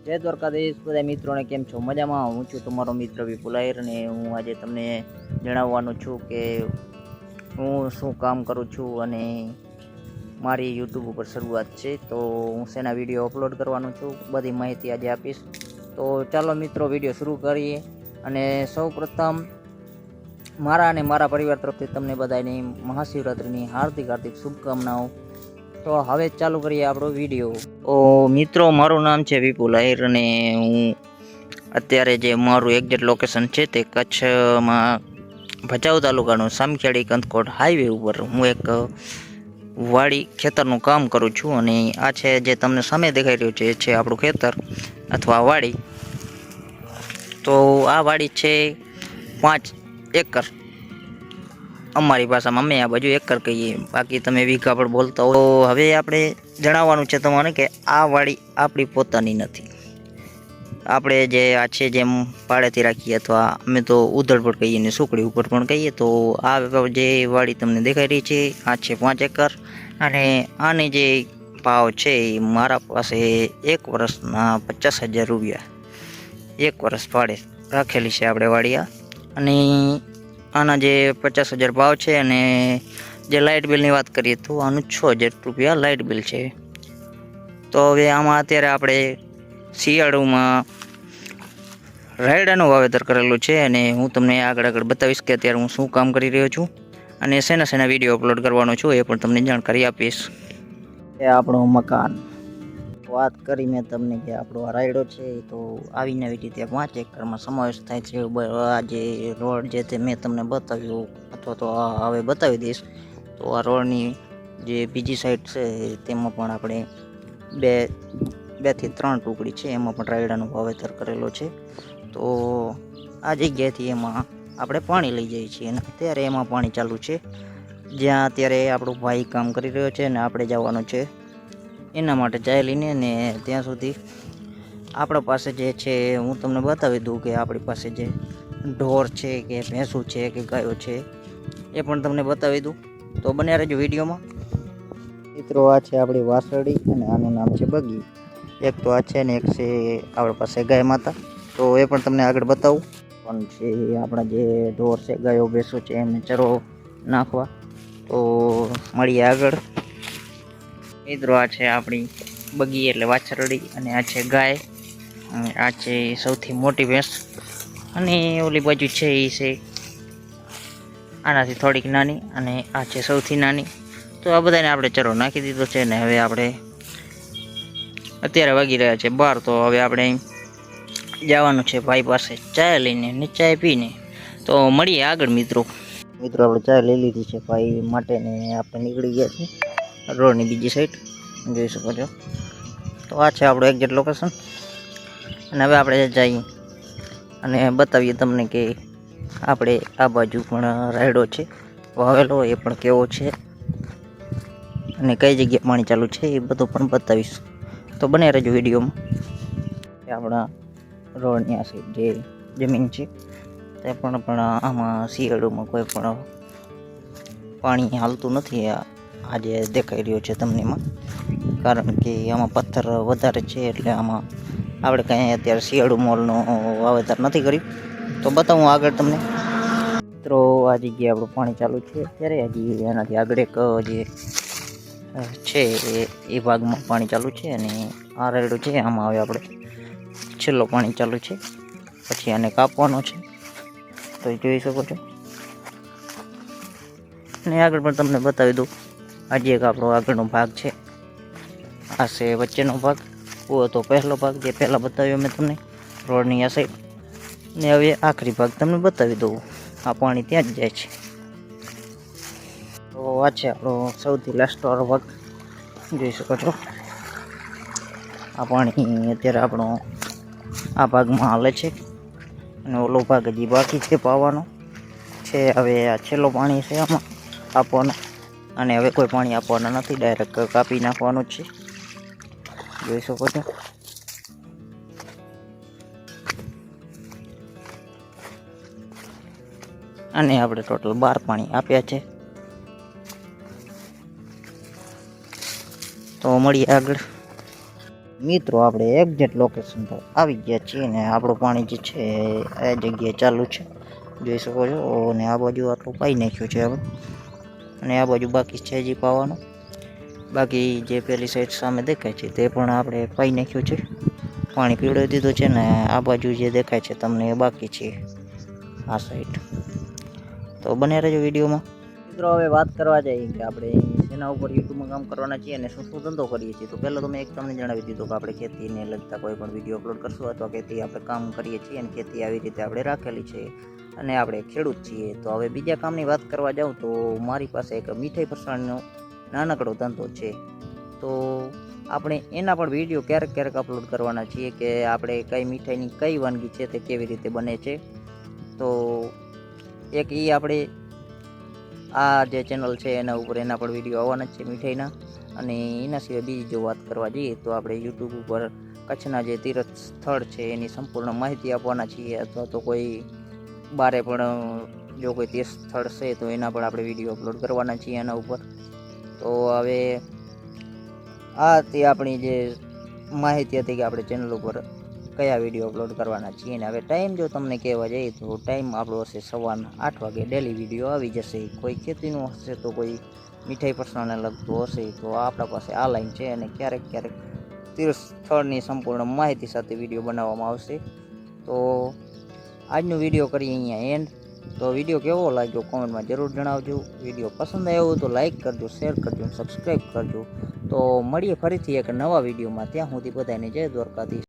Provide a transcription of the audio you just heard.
જય દ્વારકાધીશ બધા મિત્રોને કેમ છો મજામાં? હું છું તમારો મિત્ર વિપુલ આહિર અને હું આજે તમને જણાવવાનો છું કે હું શું કામ કરું છું અને મારી યુટ્યુબ ઉપર શરૂઆત છે તો હું શેના વિડીયો અપલોડ કરવાનો છું બધી માહિતી આજે આપીશ. તો ચાલો મિત્રો વિડીયો શરૂ કરીએ. અને સૌ પ્રથમ મારા અને મારા પરિવાર તરફથી તમને બધાની મહાશિવરાત્રિની હાર્દિક શુભકામનાઓ. તો હવે ચાલુ કરીએ આપણો વિડીયો. તો મિત્રો મારું નામ છે વિપુલ આહિર અને હું અત્યારે જે મારું એક્ઝેક્ટ લોકેશન છે તે કચ્છમાં ભચાઉ તાલુકાનું સામખિયાળી કંથકોટ હાઈવે ઉપર હું એક વાડી ખેતરનું કામ કરું છું. અને આ છે જે તમને સામે દેખાઈ રહ્યું છે એ છે આપણું ખેતર અથવા વાડી. તો આ વાડી છે 5 એકર. અમારી ભાષામાં અમે આ બાજુ એકર કહીએ, બાકી તમે વીઘા પણ બોલતા હો. તો હવે આપણે જણાવવાનું છે તમારે કે આ વાડી આપણી પોતાની નથી. આપણે જે આ છે જેમ પાળેથી રાખીએ અથવા અમે તો ઉધડ પણ કહીએ ને સુકડી ઉપર પણ કહીએ. તો આ જે વાડી તમને દેખાઈ રહી છે આ છે 5 એકર. અને આની જે ભાવ છે એ મારા પાસે 1 વર્ષના 50,000 રૂપિયા 1 વર્ષ ભાડે રાખેલી છે આપણે વાડિયા. અને આના જે 50,000 ભાવ છે અને જે લાઇટ બિલની વાત કરીએ તો આનું 6,000 રૂપિયા લાઇટ બિલ છે. તો હવે આમાં અત્યારે આપણે શિયાળુમાં રાયડાનું વાવેતર કરેલું છે અને હું તમને આગળ બતાવીશ કે અત્યારે હું શું કામ કરી રહ્યો છું અને શેના વિડીયો અપલોડ કરવાનો છું એ પણ તમને જાણકારી આપીશ. એ આપણું મકાન વાત કરી મેં તમને કે આપણો રાયડો છે તો આવીને આવી રીતે 5 એકરમાં સમાવેશ થાય છે. આ જે રોડ જે તે મેં તમને બતાવ્યું અથવા તો હવે બતાવી દઈશ. તો આ રોડની જે બીજી સાઈડ છે તેમાં પણ આપણે 2 થી 3 ટુકડી છે એમાં પણ રાયડાનું વાવેતર કરેલો છે. તો આ જગ્યાએથી એમાં આપણે પાણી લઈ જઈએ છીએ અને અત્યારે એમાં પાણી ચાલુ છે જ્યાં અત્યારે આપણો ભાઈ કામ કરી રહ્યો છે અને આપણે જવાનું છે એના માટે ચાલીને. ને ત્યાં સુધી આપણા પાસે જે છે હું તમને બતાવી દઉં કે આપણી પાસે જે ઢોર છે કે ભેંસું છે કે ગાયો છે એ પણ તમને બતાવી દઉં. તો બન્યા રહેજો વિડીયોમાં. મિત્રો આ છે આપણી વાસળી અને આનું નામ છે બગી. એક તો આ છે ને એક છે આપણી પાસે ગાય માતા, તો એ પણ તમને આગળ બતાવું. પણ છે આપણા જે ઢોર છે ગાયો ભેંસો છે એમને ચરો નાખવા. તો મળીએ આગળ. મિત્રો આ છે આપણી બગી એટલે વાછરડી અને આ છે ગાય અને આ છે સૌથી મોટી ભેંસ અને ઓલી બાજુ છે એ છે આનાથી થોડીક નાની અને આ છે સૌથી નાની. તો આ બધાને આપણે ચરો નાખી દીધો છે ને હવે આપણે અત્યારે વાગી રહ્યા છે 12. તો હવે આપણે જવાનું છે ભાઈ પાસે ચાય લઈને ને ચાય પીને. તો મળીએ આગળ મિત્રો. આપણે ચાય લઈ લીધી છે ભાઈ માટે ને આપણે નીકળી ગયા છીએ રોડની બીજી સાઈડ જોઈ શકો છો. તો આ છે આપણું એક્ઝેક્ટ લોકેશન અને હવે આપણે જઈએ અને બતાવીએ તમને કે આપણે આ બાજુ પણ રાયડો છે વાવેલો એ પણ કેવો છે અને કઈ જગ્યાએ પાણી ચાલુ છે એ બધું પણ બતાવીશ. તો બને રહેજો વિડીયોમાં. આપણા રોડની આ સાઈડ જે જમીન છે તે પણ આમાં શિયાળુમાં કોઈ પણ પાણી હાલતું નથી. આ જે દેખાઈ રહ્યો છે તમને એમાં, કારણ કે આમાં પથ્થર વધારે છે એટલે આમાં આપણે કાંઈ અત્યારે શિયાળુ મોલનું વાવેતર નથી કર્યું. તો બતાવું આગળ તમને. મિત્રો આ જગ્યાએ આપણું પાણી ચાલુ છે અત્યારે. હજી એનાથી આગળ એક જે છે એ ભાગમાં પાણી ચાલુ છે અને આ રાયડો છે આમાં હવે આપણે છેલ્લો પાણી ચાલુ છે, પછી આને કાપવાનો છે. તો જોઈ શકો છો અને આગળ પણ તમને બતાવી દઉં. આજે એક આપણો આગળનો ભાગ છે, આ છે વચ્ચેનો ભાગ. તો પહેલો ભાગ જે પહેલાં બતાવ્યો મેં તમને રોડની આ સાઈડ. ને હવે આખરી ભાગ તમને બતાવી દઉં. આ પાણી ત્યાં જ જાય છે. તો આ છે આપણો સૌથી લાસ્ટવાળો ભાગ જોઈ શકો છો. આ પાણી અત્યારે આપણો આ ભાગમાં હાલે છે અને ઓલો ભાગ હજી બાકી છે પાવાનો છે. હવે આ છેલ્લો પાણી છે આમાં આપવાનો અને હવે કોઈ પાણી આપવાના નથી, ડાયરેક્ટ કાપી નાખવાનું જ છે જોઈ શકો છો. અને આપણે ટોટલ 12 પાણી આપ્યા છે. તો મળીએ આગળ. મિત્રો આપણે એક્ઝેક્ટ લોકેશન પર આવી ગયા છીએ ને આપણું પાણી જે છે એ જગ્યાએ ચાલુ છે, જોઈ શકો છો. અને આ બાજુ આટલું પાઈ નાખ્યું છે આપણે, અને આ બાજુ બાકી છે હજી પાવાનું. બાકી જે પેલી સાઈડ સામે દેખાય છે તે પણ આપણે પાઈ નાખ્યું છે, પાણી પીવડાવી દીધું છે. ને આ બાજુ જે દેખાય છે તમને એ બાકી છે આ સાઈડ. તો બને રહેજો વિડીયોમાં. મિત્રો હવે વાત કરવા જઈએ કે આપણે એના ઉપર યુટ્યુબમાં કામ કરવાના છીએ અને શું ધંધો કરીએ છીએ. તો પહેલાં તો મેં એક તમને જણાવી દીધું કે આપણે ખેતીને લગતા કોઈ પણ વિડીયો અપલોડ કરશું અથવા ખેતી આપણે કામ કરીએ છીએ અને ખેતી આવી રીતે આપણે રાખેલી છે અને આપણે ખેડૂત છીએ. તો હવે બીજા કામની વાત કરવા જાઉં તો મારી પાસે એક મીઠાઈ ફરસાણનો નાનકડો ધંધો છે. તો આપણે એના પણ વિડીયો ક્યારેક અપલોડ કરવાના છીએ કે આપણે કઈ મીઠાઈની કઈ વાનગી છે તે કેવી રીતે બને છે. તો એક એ આપણે આ જે ચેનલ છે એના ઉપર એના પણ વિડીયો આવવાના જ છે મીઠાઈના. અને એના સિવાય બીજી જો વાત કરવા જઈએ તો આપણે યુટ્યુબ ઉપર કચ્છના જે તીર્થ સ્થળ છે એની સંપૂર્ણ માહિતી આપવાના છીએ, અથવા તો કોઈ બારે પણ જો કોઈ તીર્થ સ્થળ છે તો એના પણ આપણે વિડીયો અપલોડ કરવાના છીએ એના ઉપર. તો હવે આ તે આપણી જે માહિતી હતી કે આપણે ચેનલ ઉપર કયા વિડીયો અપલોડ કરવાના છીએ. ને હવે ટાઈમ જો તમને કહેવા જઈએ તો ટાઈમ આપણો હશે સવારના 8 વાગે ડેલી વિડીયો આવી જશે. કોઈ ખેતીનું હશે તો કોઈ મીઠાઈ ફરસાણને લગતું હશે તો આપણા પાસે આ લાઈન છે. અને ક્યારેક તીર્થ સ્થળની સંપૂર્ણ માહિતી સાથે વિડીયો બનાવવામાં આવશે. તો આજનો વિડીયો કરીએ અહીંયા એન્ડ. તો વિડીયો કેવો લાગ્યો કોમેન્ટમાં જરૂર જણાવજો. વિડીયો પસંદ આવ્યો તો લાઈક કરજો, શેર કરજો, સબસ્ક્રાઈબ કરજો. તો મળીએ ફરીથી એક નવા વિડીયોમાં. ત્યાં સુધી બધાને જય દ્વારકાધીશ.